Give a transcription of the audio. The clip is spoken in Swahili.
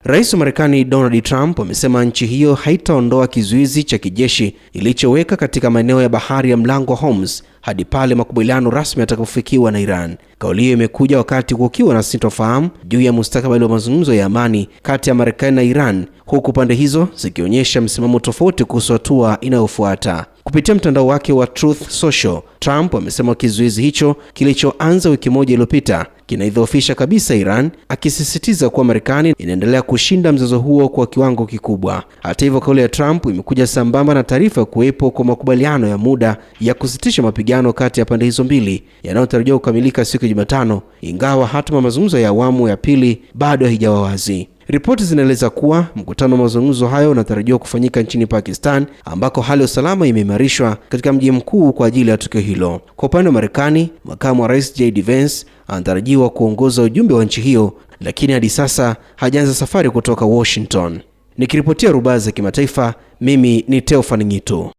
Rais wa Marekani Donald Trump amesema nchi hiyo haitaondoa kizuizi cha kijeshi ilichoweka katika maeneo ya bahari ya Mlango wa Hormuz hadi pale makubaliano rasmi yatakapofikiwa na Iran. Kauli hiyo imekuja wakati kukiwa na sintofahamu juu ya mustakabali wa mazungumzo ya amani kati ya Marekani na Iran, huku pande hizo zikionyesha msimamo tofauti kuhusu hatua inayofuata. Kupitia mtandao wake wa Truth Social, Trump amesema kizuizi hicho kilichoanza wiki moja iliyopita kinaidhoofisha kabisa Iran, akisisitiza kuwa Marekani inaendelea kushinda mzozo huo kwa kiwango kikubwa. Hata hivyo, kauli ya Trump imekuja sambamba na taarifa kuwepo kwa makubaliano ya muda ya kusitisha mapigano kati ya pande hizo mbili yanayotarajiwa kukamilika siku ya Jumatano, ingawa hatima mazungumzo ya awamu ya pili bado haijawa wazi. Ripoti zinaeleza kuwa mkutano wa mazungumzo hayo unatarajiwa kufanyika nchini Pakistan, ambako hali ya usalama imeimarishwa katika mji mkuu kwa ajili ya tukio hilo. Kwa upande wa Marekani, makamu wa rais JD Vance anatarajiwa kuongoza ujumbe wa nchi hiyo, lakini hadi sasa hajaanza safari kutoka Washington. Nikiripotia Rubaza Kimataifa, mimi ni Theophane Ngito.